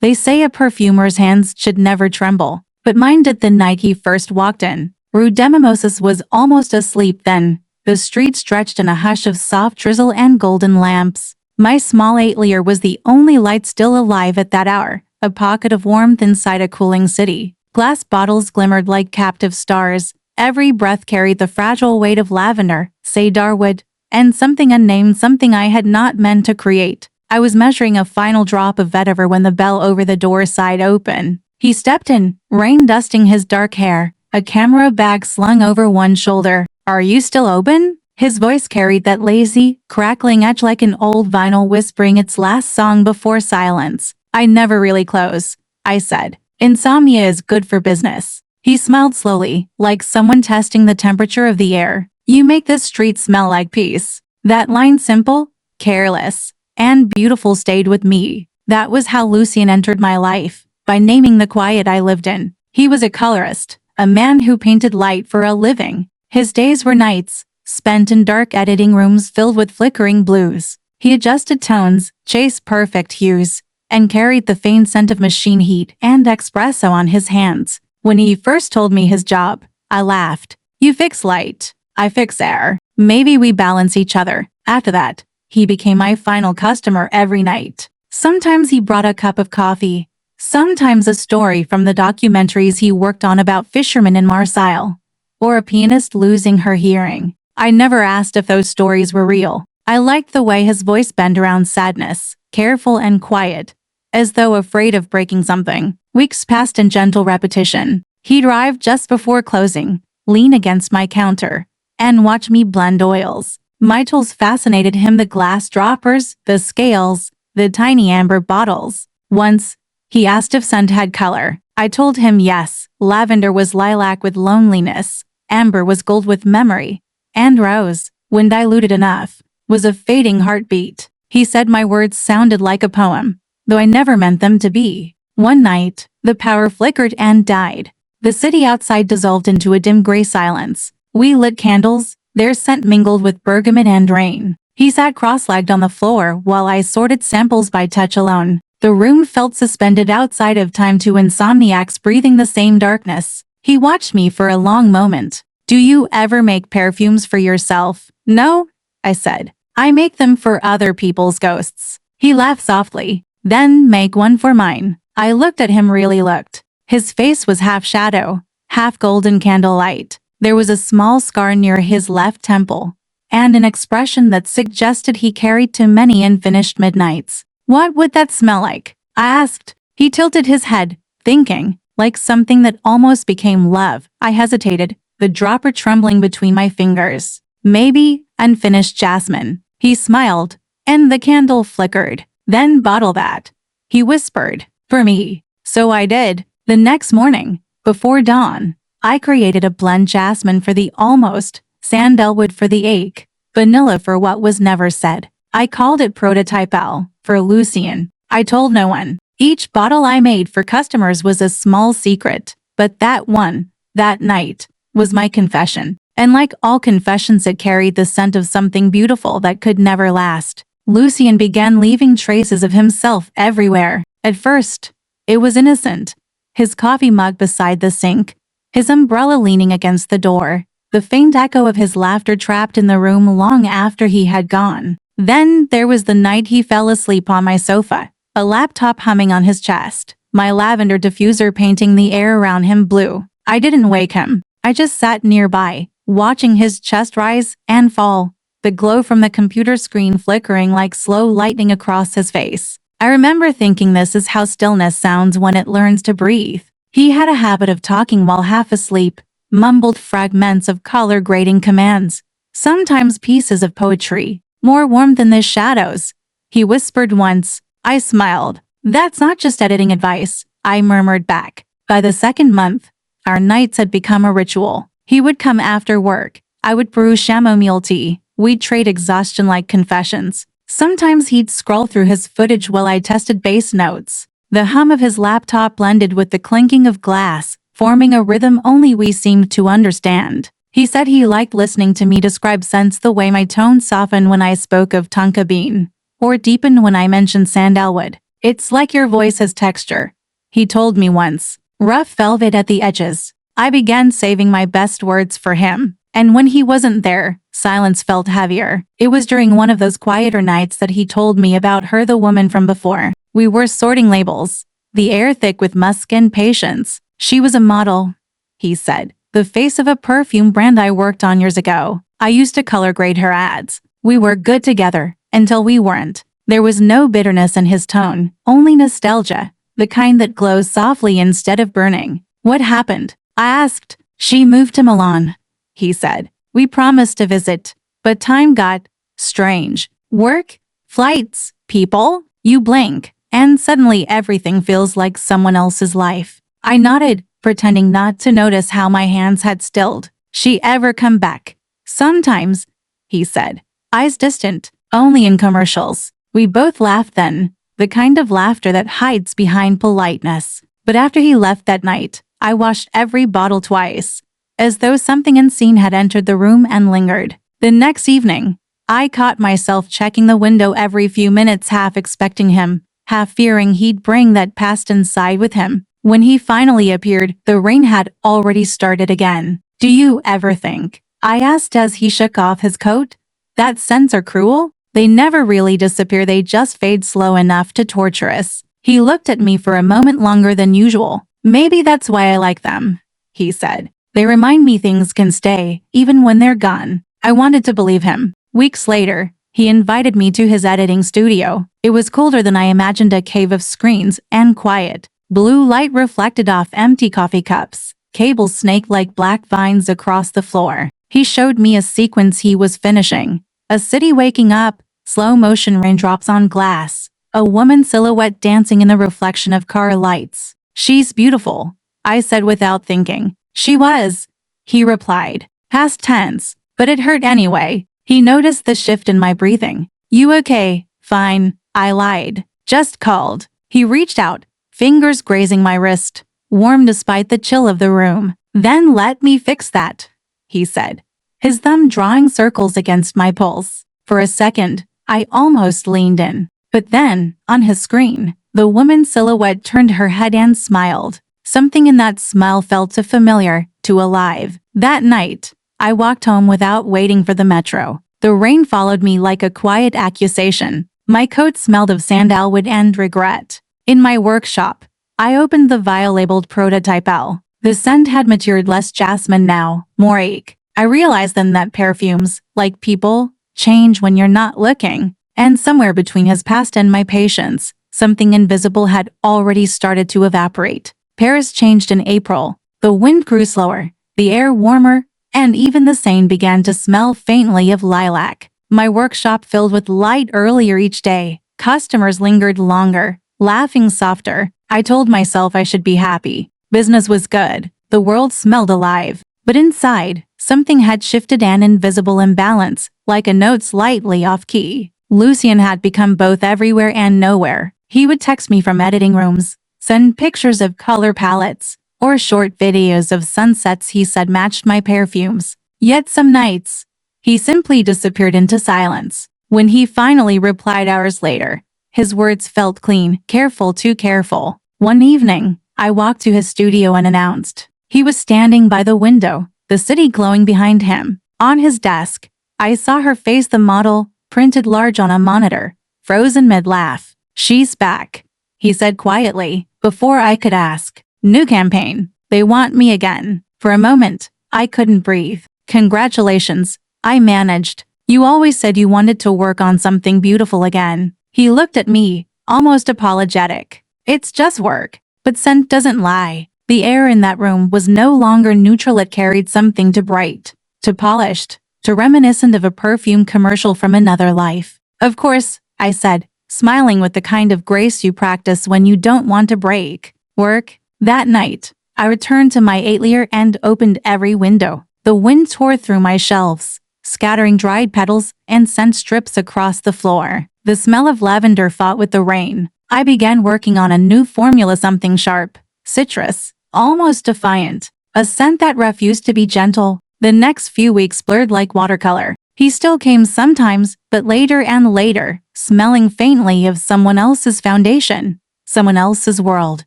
They say a perfumer's hands should never tremble, but mine did the night he first walked in. Rue des Mimosas was almost asleep then. The street stretched in a hush of soft drizzle and golden lamps. My small atelier was the only light still alive at that hour, a pocket of warmth inside a cooling city. Glass bottles glimmered like captive stars. Every breath carried the fragile weight of lavender, cedarwood, and something unnamed, something I had not meant to create. I was measuring a final drop of vetiver when the bell over the door sighed open. He stepped in, rain dusting his dark hair, a camera bag slung over one shoulder. "Are you still open?" His voice carried that lazy, crackling edge like an old vinyl whispering its last song before silence. "I never really close," I said. "Insomnia is good for business." He smiled slowly, like someone testing the temperature of the air. "You make this street smell like peace." That line, simple, careless, and beautiful, stayed with me. That was how Lucien entered my life, by naming the quiet I lived in. He was a colorist, a man who painted light for a living. His days were nights, spent in dark editing rooms filled with flickering blues. He adjusted tones, chased perfect hues, and carried the faint scent of machine heat and espresso on his hands. When he first told me his job, I laughed. "You fix light, I fix air. Maybe we balance each other." After that, he became my final customer every night. Sometimes he brought a cup of coffee, sometimes a story from the documentaries he worked on about fishermen in Marseille, or a pianist losing her hearing. I never asked if those stories were real. I liked the way his voice bent around sadness, careful and quiet, as though afraid of breaking something. Weeks passed in gentle repetition. He'd arrive just before closing, lean against my counter, and watch me blend oils. My tools fascinated him, the glass droppers, the scales, the tiny amber bottles. Once, he asked if scent had color. I told him yes. Lavender was lilac with loneliness, amber was gold with memory, and rose, when diluted enough, was a fading heartbeat. He said my words sounded like a poem, though I never meant them to be. One night, the power flickered and died. The city outside dissolved into a dim gray silence. We lit candles, their scent mingled with bergamot and rain. He sat cross-legged on the floor while I sorted samples by touch alone. The room felt suspended outside of time, two insomniacs breathing the same darkness. He watched me for a long moment. "Do you ever make perfumes for yourself?" "No," I said. "I make them for other people's ghosts." He laughed softly. "Then make one for mine." I looked at him, really looked. His face was half shadow, half golden candlelight. There was a small scar near his left temple, and an expression that suggested he carried too many unfinished midnights. "What would that smell like?" I asked. He tilted his head, thinking, like something that almost became love. I hesitated, the dropper trembling between my fingers. "Maybe unfinished jasmine." He smiled, and the candle flickered. "Then bottle that," he whispered, "for me." So I did. The next morning, before dawn, I created a blend: jasmine for the almost, sandalwood for the ache, vanilla for what was never said. I called it Prototype L, for Lucien. I told no one. Each bottle I made for customers was a small secret, but that one, that night, was my confession. And like all confessions, it carried the scent of something beautiful that could never last. Lucien began leaving traces of himself everywhere. At first, it was innocent. His coffee mug beside the sink, his umbrella leaning against the door, the faint echo of his laughter trapped in the room long after he had gone. Then there was the night he fell asleep on my sofa, a laptop humming on his chest, my lavender diffuser painting the air around him blue. I didn't wake him. I just sat nearby, watching his chest rise and fall, the glow from the computer screen flickering like slow lightning across his face. I remember thinking, this is how stillness sounds when it learns to breathe. He had a habit of talking while half asleep, mumbled fragments of color-grading commands, sometimes pieces of poetry. "More warmth in the shadows," he whispered once. I smiled. "That's not just editing advice," I murmured back. By the second month, our nights had become a ritual. He would come after work. I would brew chamomile tea. We'd trade exhaustion-like confessions. Sometimes he'd scroll through his footage while I tested bass notes. The hum of his laptop blended with the clinking of glass, forming a rhythm only we seemed to understand. He said he liked listening to me describe scents, the way my tone softened when I spoke of tonka bean, or deepened when I mentioned sandalwood. It's like your voice has texture, he told me once. Rough velvet at the edges. I began saving my best words for him. And when he wasn't there, silence felt heavier. It was during one of those quieter nights that he told me about her, the woman from before. We were sorting labels, the air thick with musk and patience. She was a model, he said. The face of a perfume brand I worked on years ago. I used to color grade her ads. We were good together, until we weren't. There was no bitterness in his tone, only nostalgia, the kind that glows softly instead of burning. What happened? I asked. She moved to Milan, he said. We promised to visit, but time got strange. Work, flights, people, you blink, and suddenly everything feels like someone else's life. I nodded, pretending not to notice how my hands had stilled. She ever come back? Sometimes, he said, eyes distant, only in commercials. We both laughed then, the kind of laughter that hides behind politeness. But after he left that night, I washed every bottle twice, as though something unseen had entered the room and lingered. The next evening, I caught myself checking the window every few minutes, half expecting him, half fearing he'd bring that past inside with him. When he finally appeared, the rain had already started again. Do you ever think, I asked as he shook off his coat, that scents are cruel? They never really disappear, they just fade slow enough to torture us. He looked at me for a moment longer than usual. Maybe that's why I like them, he said. They remind me things can stay, even when they're gone. I wanted to believe him. Weeks later, he invited me to his editing studio. It was colder than I imagined, a cave of screens and quiet. Blue light reflected off empty coffee cups. Cables snaked like black vines across the floor. He showed me a sequence he was finishing. A city waking up, slow motion raindrops on glass. A woman's silhouette dancing in the reflection of car lights. She's beautiful, I said without thinking. She was, he replied. Past tense, but it hurt anyway. He noticed the shift in my breathing. You okay? Fine, I lied. Just called. He reached out, fingers grazing my wrist, warm despite the chill of the room. Then let me fix that, he said, his thumb drawing circles against my pulse. For a second, I almost leaned in. But then, on his screen, the woman's silhouette turned her head and smiled. Something in that smile felt too familiar, too alive. That night, I walked home without waiting for the metro. The rain followed me like a quiet accusation. My coat smelled of sandalwood and regret. In my workshop, I opened the vial-labeled prototype L. The scent had matured, less jasmine now, more ache. I realized then that perfumes, like people, change when you're not looking. And somewhere between his past and my patience, something invisible had already started to evaporate. Paris changed in April. The wind grew slower, the air warmer, and even the Seine began to smell faintly of lilac. My workshop filled with light earlier each day. Customers lingered longer, laughing softer. I told myself I should be happy. Business was good. The world smelled alive. But inside, something had shifted, an invisible imbalance, like a note slightly off key. Lucien had become both everywhere and nowhere. He would text me from editing rooms, send pictures of color palettes, or short videos of sunsets he said matched my perfumes. Yet some nights, he simply disappeared into silence. When he finally replied hours later, his words felt clean, careful, too careful. One evening, I walked to his studio unannounced. He was standing by the window, the city glowing behind him. On his desk, I saw her face, the model, printed large on a monitor, frozen mid-laugh. She's back, he said quietly, before I could ask. New campaign. They want me again. For a moment, I couldn't breathe. Congratulations, I managed. You always said you wanted to work on something beautiful again. He looked at me, almost apologetic. It's just work. But scent doesn't lie. The air in that room was no longer neutral, it carried something too bright, too polished, too reminiscent of a perfume commercial from another life. Of course, I said, smiling with the kind of grace you practice when you don't want to break. Work. That night, I returned to my atelier and opened every window. The wind tore through my shelves, scattering dried petals and scent strips across the floor. The smell of lavender fought with the rain. I began working on a new formula, something sharp, citrus, almost defiant, a scent that refused to be gentle. The next few weeks blurred like watercolor. He still came sometimes, but later and later, smelling faintly of someone else's foundation, someone else's world.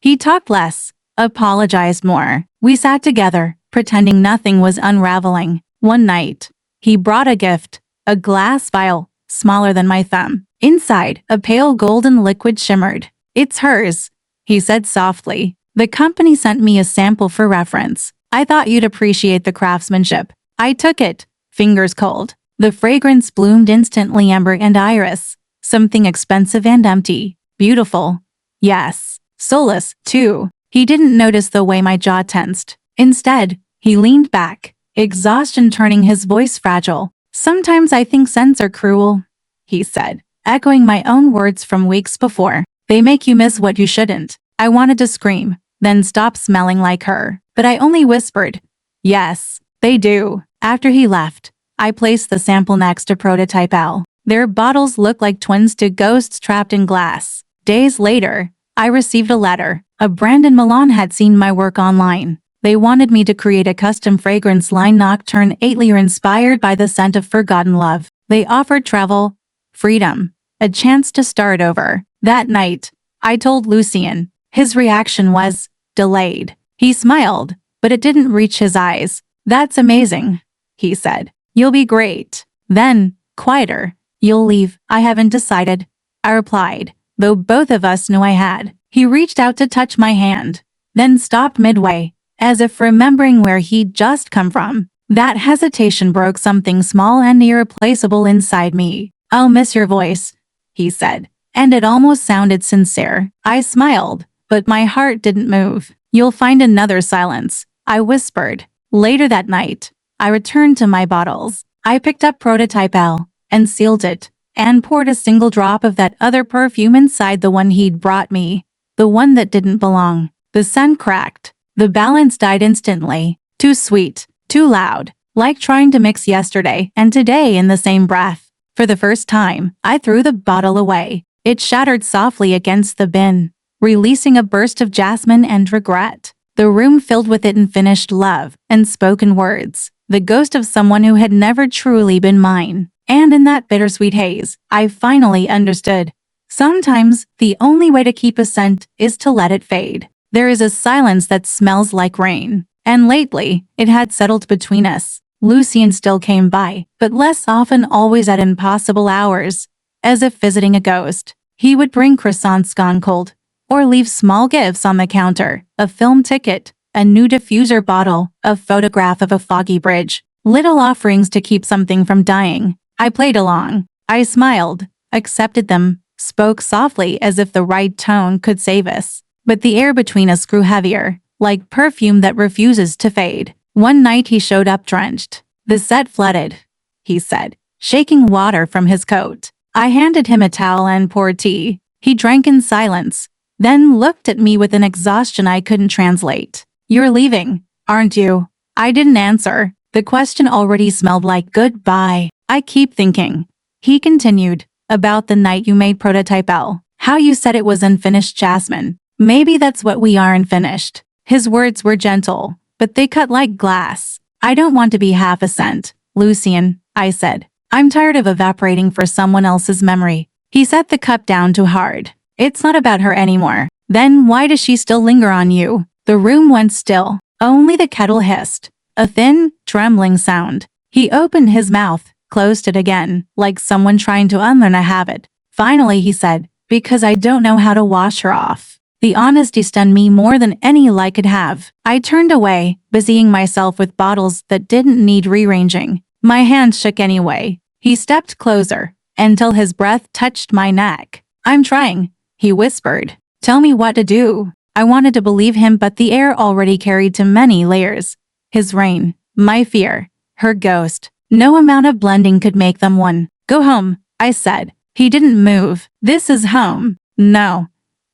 He talked less, apologized more. We sat together, pretending nothing was unraveling. One night, he brought a gift, a glass vial, smaller than my thumb. Inside, a pale golden liquid shimmered. "It's hers," he said softly. "The company sent me a sample for reference. I thought you'd appreciate the craftsmanship." I took it, fingers cold. The fragrance bloomed instantly, amber and iris. Something expensive and empty. Beautiful. Yes. Soulless, too. He didn't notice the way my jaw tensed. Instead, he leaned back, exhaustion turning his voice fragile. "Sometimes I think scents are cruel," he said, echoing my own words from weeks before. "They make you miss what you shouldn't." I wanted to scream, then stop smelling like her, but I only whispered, "Yes, they do." After he left, I placed the sample next to Prototype L. Their bottles looked like twins to ghosts trapped in glass. Days later, I received a letter. A brand in Milan had seen my work online. They wanted me to create a custom fragrance line Nocturne 8-liter inspired by the scent of forgotten love. They offered travel, freedom, a chance to start over. That night, I told Lucien. His reaction was delayed. He smiled, but it didn't reach his eyes. "That's amazing," he said. "You'll be great." Then, quieter, "You'll leave." "I haven't decided," I replied, though both of us knew I had. He reached out to touch my hand, then stopped midway, as if remembering where he'd just come from. That hesitation broke something small and irreplaceable inside me. "I'll miss your voice," he said, and it almost sounded sincere. I smiled, but my heart didn't move. "You'll find another silence," I whispered. Later that night, I returned to my bottles. I picked up Prototype L and sealed it, and poured a single drop of that other perfume inside the one he'd brought me, the one that didn't belong. The scent cracked. The balance died instantly. Too sweet, too loud, like trying to mix yesterday and today in the same breath. For the first time, I threw the bottle away. It shattered softly against the bin, releasing a burst of jasmine and regret. The room filled with it unfinished love and spoken words, the ghost of someone who had never truly been mine. And in that bittersweet haze, I finally understood. Sometimes, the only way to keep a scent is to let it fade. There is a silence that smells like rain. And lately, it had settled between us. Lucien still came by, but less often, always at impossible hours. As if visiting a ghost, he would bring croissants gone cold, or leave small gifts on the counter, a film ticket, a new diffuser bottle, a photograph of a foggy bridge, little offerings to keep something from dying. I played along. I smiled, accepted them, spoke softly as if the right tone could save us. But the air between us grew heavier, like perfume that refuses to fade. One night he showed up drenched. "The set flooded," he said, shaking water from his coat. I handed him a towel and poured tea. He drank in silence, then looked at me with an exhaustion I couldn't translate. "You're leaving, aren't you?" I didn't answer. The question already smelled like goodbye. "I keep thinking," he continued, "about the night you made Prototype L. How you said it was unfinished jasmine. Maybe that's what we are, unfinished." His words were gentle, but they cut like glass. "I don't want to be half a scent, Lucien," I said. "I'm tired of evaporating for someone else's memory." He set the cup down too hard. "It's not about her anymore." "Then why does she still linger on you?" The room went still. Only the kettle hissed, a thin, trembling sound. He opened his mouth, closed it again, like someone trying to unlearn a habit. Finally he said, "Because I don't know how to wash her off." The honesty stunned me more than any lie could have. I turned away, busying myself with bottles that didn't need rearranging. My hand shook anyway. He stepped closer, until his breath touched my neck. "I'm trying," he whispered. "Tell me what to do." I wanted to believe him, but the air already carried too many layers. His rain, my fear, her ghost. No amount of blending could make them one. "Go home," I said. He didn't move. "This is home." "No,"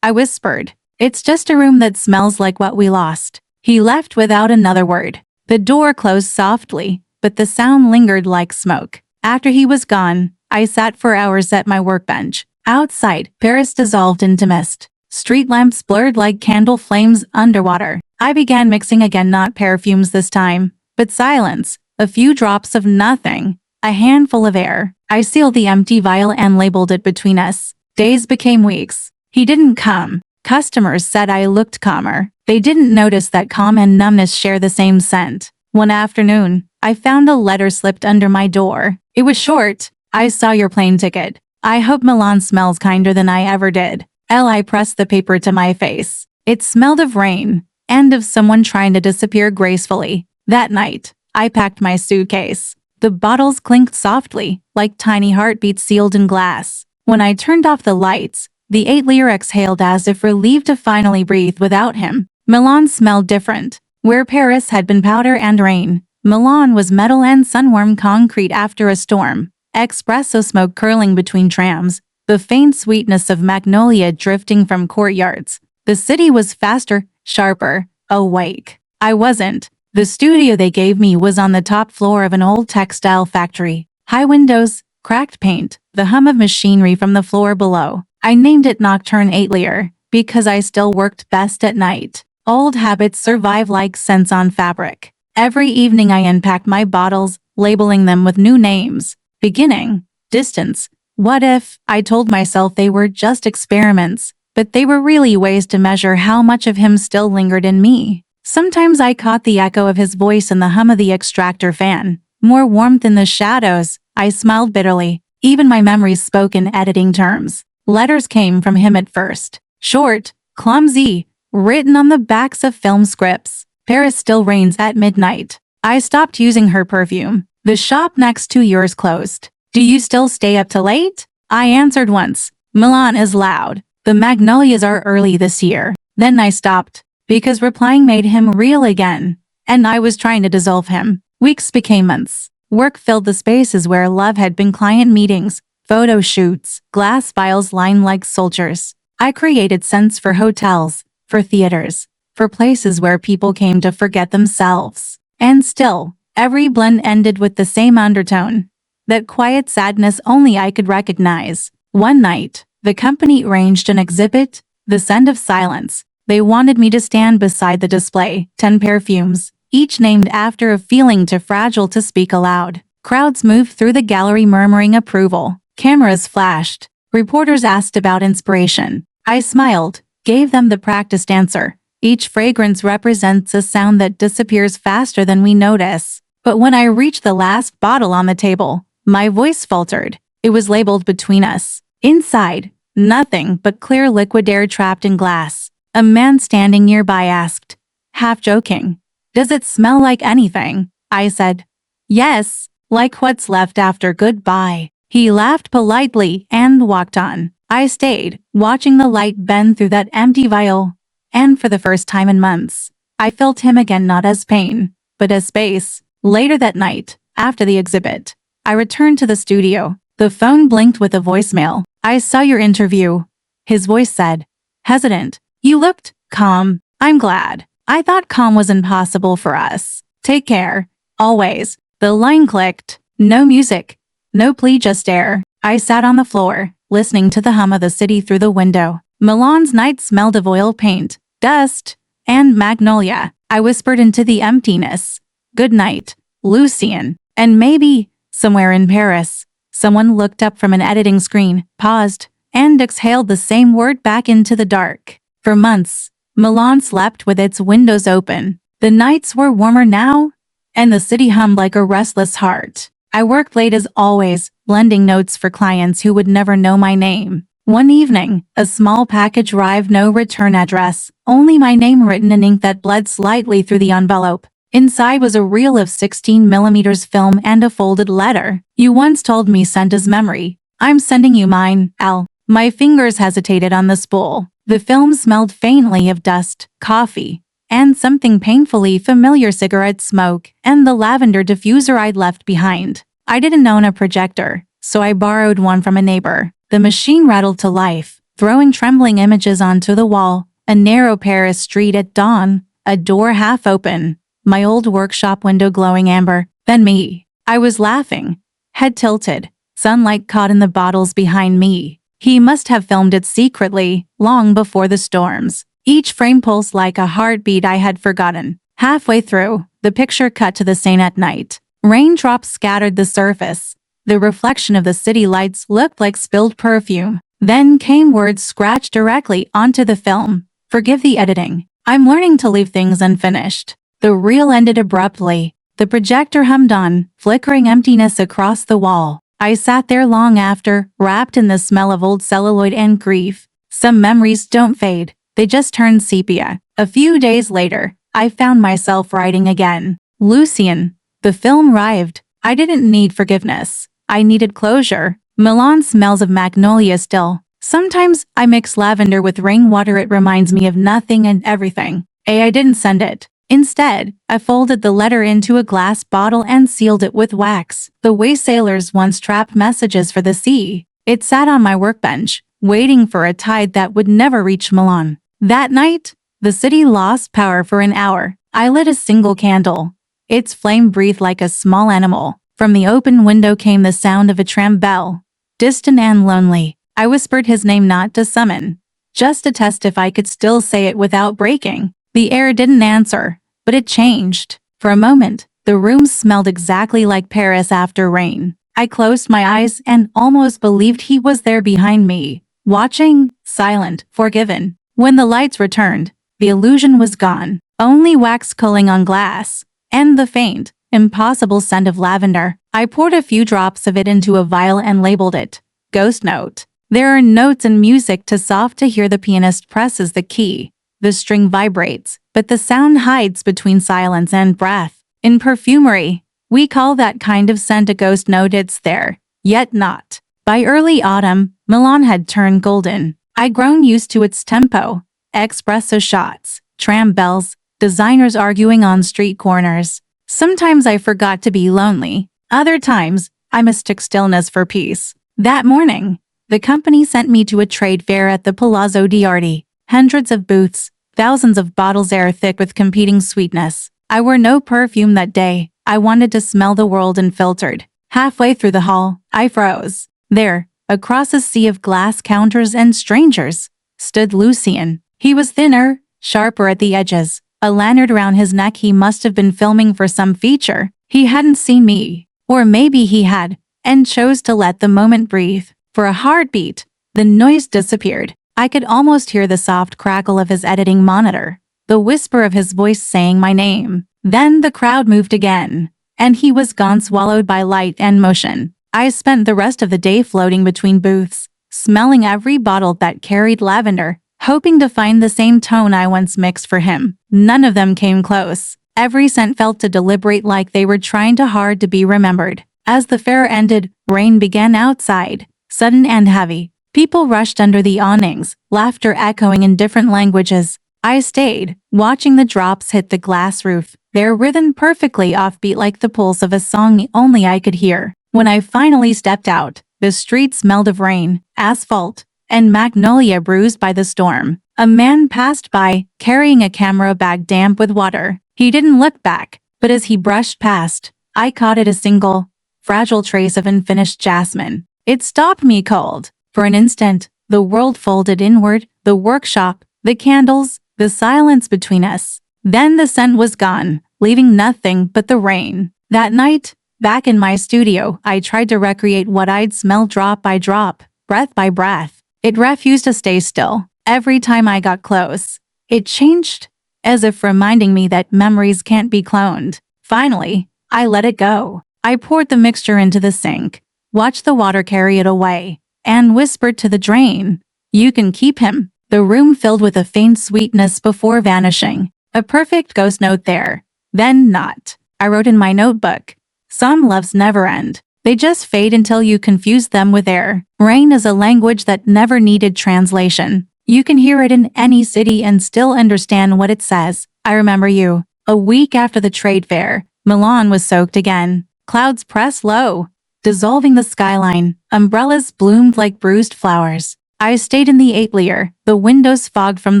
I whispered. "It's just a room that smells like what we lost." He left without another word. The door closed softly, but the sound lingered like smoke. After he was gone, I sat for hours at my workbench. Outside, Paris dissolved into mist. Street lamps blurred like candle flames underwater. I began mixing again, not perfumes this time, but silence, a few drops of nothing. a handful of air. I sealed the empty vial and labeled it between us. Days became weeks. He didn't come. Customers said I looked calmer. They didn't notice that calm and numbness share the same scent. One afternoon, I found a letter slipped under my door. It was short. I saw your plane ticket. I hope Milan smells kinder than I ever did. I pressed the paper to my face. It smelled of rain, and of someone trying to disappear gracefully. That night, I packed my suitcase. The bottles clinked softly, like tiny heartbeats sealed in glass. When I turned off the lights, the 8-liter exhaled as if relieved to finally breathe without him. Milan smelled different. Where Paris had been powder and rain, Milan was metal and sun-warmed concrete after a storm. Espresso smoke curling between trams, the faint sweetness of magnolia drifting from courtyards. The city was faster, sharper, awake. I wasn't. The studio they gave me was on the top floor of an old textile factory. High windows, cracked paint, the hum of machinery from the floor below. I named it Nocturne Atelier because I still worked best at night. Old habits survive like scents on fabric. Every evening I unpacked my bottles, labeling them with new names. Beginning, distance. What if? I told myself they were just experiments, but they were really ways to measure how much of him still lingered in me. Sometimes I caught the echo of his voice in the hum of the extractor fan. More warmth in the shadows. I smiled bitterly. Even my memories spoke in editing terms. Letters came from him at first. Short, clumsy, written on the backs of film scripts. Paris still rains at midnight. I stopped using her perfume. The shop next to yours closed. Do you still stay up till late? I answered once. Milan is loud. The magnolias are early this year. Then I stopped, because replying made him real again. And I was trying to dissolve him. Weeks became months. Work filled the spaces where love had been client meetings, photo shoots, glass vials lined like soldiers. I created scents for hotels, for theaters, for places where people came to forget themselves. And still, every blend ended with the same undertone. That quiet sadness only I could recognize. One night, the company arranged an exhibit, The Scent of Silence. They wanted me to stand beside the display, 10 perfumes, each named after a feeling too fragile to speak aloud. Crowds moved through the gallery murmuring approval. Cameras flashed. Reporters asked about inspiration. I smiled, gave them the practiced answer. Each fragrance represents a sound that disappears faster than we notice. But when I reached the last bottle on the table, my voice faltered. It was labeled between us. Inside, nothing but clear liquid air trapped in glass. A man standing nearby asked, half joking, "Does it smell like anything?" I said, "Yes, like what's left after goodbye." He laughed politely and walked on. I stayed, watching the light bend through that empty vial. And for the first time in months, I felt him again, not as pain, but as space. Later that night, after the exhibit, I returned to the studio. The phone blinked with a voicemail. "I saw your interview," his voice said, hesitant. "You looked calm." "I'm glad. I thought calm was impossible for us. Take care. Always." The line clicked. No music. No plea, just air. I sat on the floor, listening to the hum of the city through the window. Milan's night smelled of oil paint, dust, and magnolia. I whispered into the emptiness, "Good night, Lucien." And maybe, somewhere in Paris, someone looked up from an editing screen, paused, and exhaled the same word back into the dark. For months, Milan slept with its windows open. The nights were warmer now, and the city hummed like a restless heart. I worked late as always, blending notes for clients who would never know my name. One evening, a small package arrived, no return address, only my name written in ink that bled slightly through the envelope. Inside was a reel of 16mm film and a folded letter. "You once told me scent is memory. I'm sending you mine, Al." My fingers hesitated on the spool. The film smelled faintly of dust, coffee, and something painfully familiar, cigarette smoke, and the lavender diffuser I'd left behind. I didn't own a projector, so I borrowed one from a neighbor. The machine rattled to life, throwing trembling images onto the wall. A narrow Paris street at dawn, a door half open, my old workshop window glowing amber. Then me. I was laughing, head tilted, sunlight caught in the bottles behind me. He must have filmed it secretly, long before the storms. Each frame pulsed like a heartbeat I had forgotten. Halfway through, the picture cut to the Seine at night. Raindrops scattered the surface. The reflection of the city lights looked like spilled perfume. Then came words scratched directly onto the film. Forgive the editing. I'm learning to leave things unfinished. The reel ended abruptly. The projector hummed on, flickering emptiness across the wall. I sat there long after, wrapped in the smell of old celluloid and grief. Some memories don't fade. They just turn sepia. A few days later, I found myself writing again. Lucian. The film arrived. I didn't need forgiveness. I needed closure. Milan smells of magnolia still. Sometimes I mix lavender with rainwater. It reminds me of nothing and everything. I didn't send it. Instead, I folded the letter into a glass bottle and sealed it with wax, the way sailors once trapped messages for the sea. It sat on my workbench, waiting for a tide that would never reach Milan. That night, the city lost power for an hour. I lit a single candle. Its flame breathed like a small animal. From the open window came the sound of a tram bell. Distant and lonely. I whispered his name, not to summon, just to test if I could still say it without breaking. The air didn't answer, but it changed. For a moment, the room smelled exactly like Paris after rain. I closed my eyes and almost believed he was there behind me, watching, silent, forgiven. When the lights returned, the illusion was gone. Only wax culling on glass, and the faint, impossible scent of lavender. I poured a few drops of it into a vial and labeled it Ghost Note. There are notes and music too soft to hear. The pianist presses the key. The string vibrates, but the sound hides between silence and breath. In perfumery, we call that kind of scent a ghost note. It's there, yet not. By early autumn, Milan had turned golden. I'd grown used to its tempo. Espresso shots, tram bells, designers arguing on street corners. Sometimes I forgot to be lonely. Other times, I mistook stillness for peace. That morning, the company sent me to a trade fair at the Palazzo d'Arte. Hundreds of booths, thousands of bottles, air thick with competing sweetness. I wore no perfume that day. I wanted to smell the world unfiltered. Halfway through the hall, I froze. There, across a sea of glass counters and strangers, stood Lucian. He was thinner, sharper at the edges, a lanyard around his neck. He must have been filming for some feature. He hadn't seen me. Or maybe he had, and chose to let the moment breathe. For a heartbeat, the noise disappeared. I could almost hear the soft crackle of his editing monitor, the whisper of his voice saying my name. Then the crowd moved again, and he was gone, swallowed by light and motion. I spent the rest of the day floating between booths, smelling every bottle that carried lavender, hoping to find the same tone I once mixed for him. None of them came close. Every scent felt too deliberate, like they were trying too hard to be remembered. As the fair ended, rain began outside, sudden and heavy. People rushed under the awnings, laughter echoing in different languages. I stayed, watching the drops hit the glass roof, their rhythm perfectly offbeat like the pulse of a song only I could hear. When I finally stepped out, the street smelled of rain, asphalt, and magnolia bruised by the storm. A man passed by, carrying a camera bag damp with water. He didn't look back, but as he brushed past, I caught it, a single, fragile trace of unfinished jasmine. It stopped me cold. For an instant, the world folded inward, the workshop, the candles, the silence between us. Then the scent was gone, leaving nothing but the rain. That night, back in my studio, I tried to recreate what I'd smelled drop by drop, breath by breath. It refused to stay still. Every time I got close, it changed, as if reminding me that memories can't be cloned. Finally, I let it go. I poured the mixture into the sink, watched the water carry it away, and whispered to the drain, "You can keep him." The room filled with a faint sweetness before vanishing. A perfect ghost note there. Then not. I wrote in my notebook, "Some loves never end. They just fade until you confuse them with air." Rain is a language that never needed translation. You can hear it in any city and still understand what it says. I remember you. A week after the trade fair, Milan was soaked again. Clouds pressed low, dissolving the skyline. Umbrellas bloomed like bruised flowers. I stayed in the atelier, the windows fogged from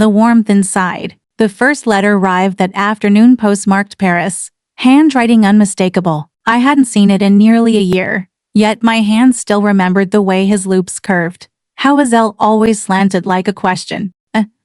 the warmth inside. The first letter arrived that afternoon, postmarked Paris. Handwriting unmistakable. I hadn't seen it in nearly a year. Yet my hand still remembered the way his loops curved. How his L always slanted like a question.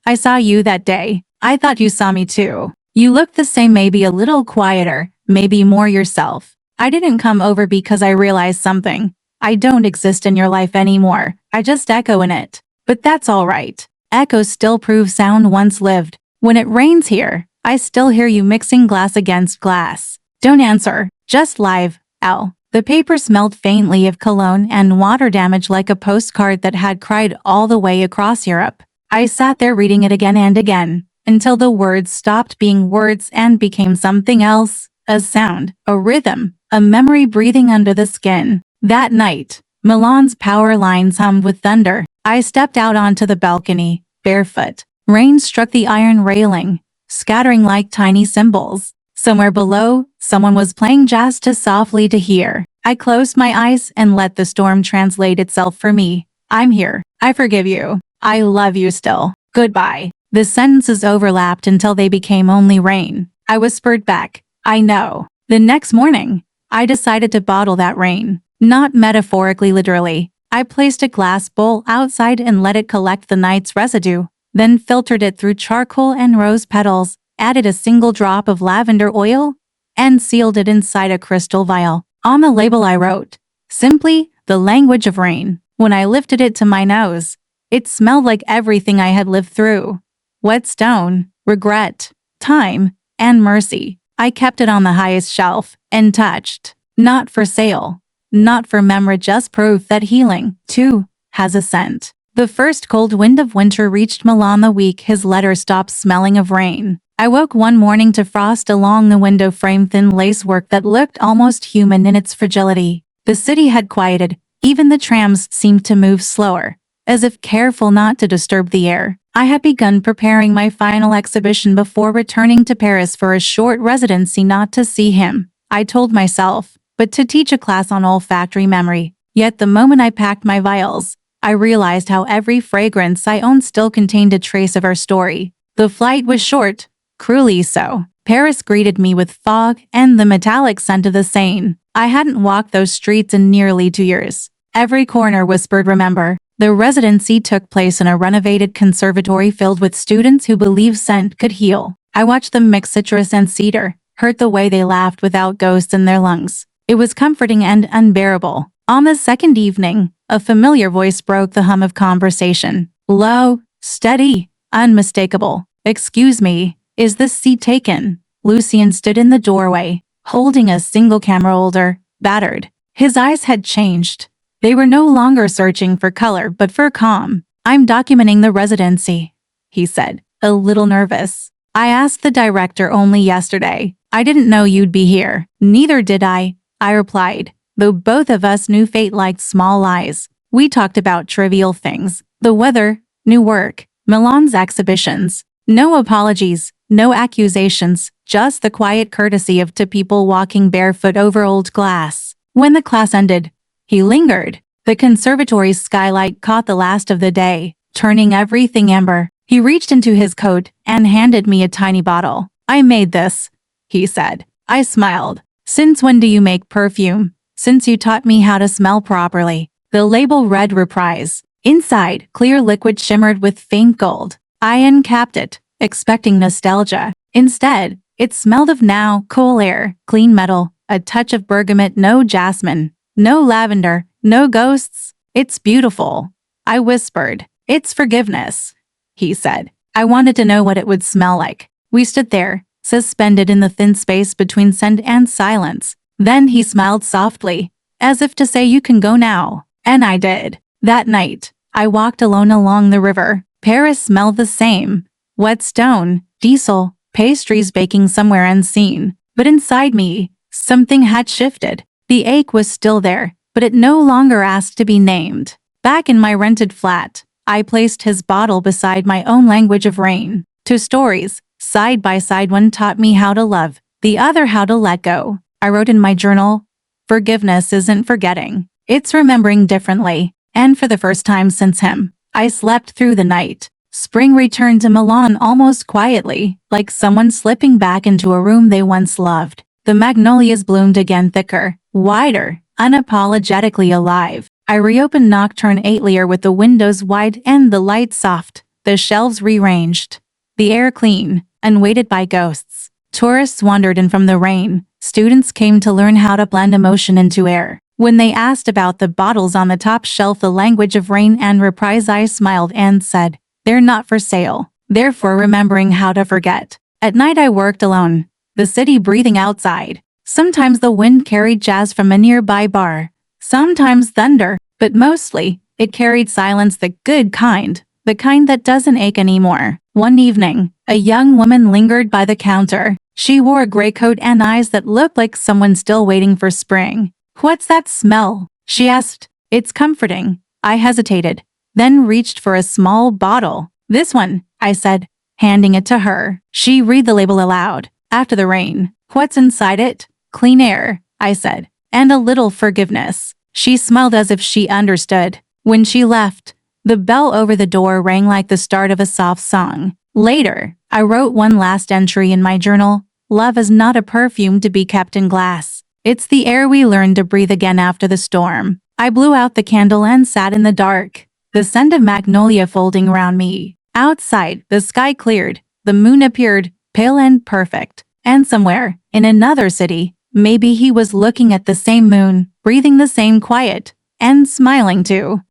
I saw you that day. I thought you saw me too. You looked the same, maybe a little quieter, maybe more yourself. I didn't come over because I realized something. I don't exist in your life anymore. I just echo in it. But that's all right. Echoes still prove sound once lived. When it rains here, I still hear you mixing glass against glass. Don't answer. Just live. L. The paper smelled faintly of cologne and water damage like a postcard that had cried all the way across Europe. I sat there reading it again and again, until the words stopped being words and became something else, a sound, a rhythm, a memory breathing under the skin. That night, Milan's power lines hummed with thunder. I stepped out onto the balcony, barefoot. Rain struck the iron railing, scattering like tiny cymbals. Somewhere below, someone was playing jazz too softly to hear. I closed my eyes and let the storm translate itself for me. I'm here. I forgive you. I love you still. Goodbye. The sentences overlapped until they became only rain. I whispered back, I know. The next morning, I decided to bottle that rain. Not metaphorically, literally. I placed a glass bowl outside and let it collect the night's residue, then filtered it through charcoal and rose petals, added a single drop of lavender oil, and sealed it inside a crystal vial. On the label I wrote, simply, the language of rain. When I lifted it to my nose, it smelled like everything I had lived through. Wet stone, regret, time, and mercy. I kept it on the highest shelf, untouched. Not for sale. Not for memory, just proof that healing, too, has a scent. The first cold wind of winter reached Milan the week his letter stopped smelling of rain. I woke one morning to frost along the window frame, thin lacework that looked almost human in its fragility. The city had quieted. Even the trams seemed to move slower, as if careful not to disturb the air. I had begun preparing my final exhibition before returning to Paris for a short residency, not to see him, I told myself, but to teach a class on olfactory memory. Yet the moment I packed my vials, I realized how every fragrance I owned still contained a trace of our story. The flight was short, cruelly so. Paris greeted me with fog and the metallic scent of the Seine. I hadn't walked those streets in nearly 2 years. Every corner whispered remember. The residency took place in a renovated conservatory filled with students who believed scent could heal. I watched them mix citrus and cedar, heard the way they laughed without ghosts in their lungs. It was comforting and unbearable. On the second evening, a familiar voice broke the hum of conversation. Low, steady, unmistakable. Excuse me, is this seat taken? Lucien stood in the doorway, holding a single camera holder, battered. His eyes had changed. They were no longer searching for color but for calm. I'm documenting the residency, he said, a little nervous. I asked the director only yesterday. I didn't know you'd be here. Neither did I replied, though both of us knew fate liked small lies. We talked about trivial things, the weather, new work, Milan's exhibitions. No apologies, no accusations, just the quiet courtesy of two people walking barefoot over old glass. When the class ended, he lingered. The conservatory's skylight caught the last of the day, turning everything amber. He reached into his coat and handed me a tiny bottle. I made this, he said. I smiled. Since when do you make perfume? Since you taught me how to smell properly. The label read Reprise. Inside, clear liquid shimmered with faint gold. I uncapped it, expecting nostalgia. Instead, it smelled of now, cool air, clean metal, a touch of bergamot, no jasmine, no lavender, no ghosts. It's beautiful, I whispered. It's forgiveness, he said. I wanted to know what it would smell like. We stood there, suspended in the thin space between scent and silence. Then he smiled softly, as if to say you can go now. And I did. That night, I walked alone along the river. Paris smelled the same. Wet stone, diesel, pastries baking somewhere unseen. But inside me, something had shifted. The ache was still there, but it no longer asked to be named. Back in my rented flat, I placed his bottle beside my own language of rain. Two stories, side by side, one taught me how to love, the other how to let go. I wrote in my journal, forgiveness isn't forgetting, it's remembering differently. And for the first time since him, I slept through the night. Spring returned to Milan almost quietly, like someone slipping back into a room they once loved. The magnolias bloomed again, thicker, wider, unapologetically alive. I reopened Nocturne 8 with the windows wide and the light soft, the shelves rearranged, the air clean, unweighted by ghosts. Tourists wandered in from the rain. Students came to learn how to blend emotion into air. When they asked about the bottles on the top shelf, the language of rain and reprise, I smiled and said, "They're not for sale. They're for remembering how to forget." At night I worked alone, the city breathing outside. Sometimes the wind carried jazz from a nearby bar, sometimes thunder, but mostly, it carried silence, the good kind, the kind that doesn't ache anymore. One evening, a young woman lingered by the counter. She wore a gray coat and eyes that looked like someone still waiting for spring. "What's that smell?" she asked. "It's comforting." I hesitated, then reached for a small bottle. "This one," I said, handing it to her. She read the label aloud. "After the rain." "What's inside it?" "Clean air," I said, "and a little forgiveness." She smiled as if she understood. When she left, the bell over the door rang like the start of a soft song. Later, I wrote one last entry in my journal. Love is not a perfume to be kept in glass. It's the air we learn to breathe again after the storm. I blew out the candle and sat in the dark, the scent of magnolia folding around me. Outside, the sky cleared, the moon appeared, pale and perfect. And somewhere, in another city, maybe he was looking at the same moon, breathing the same quiet, and smiling too.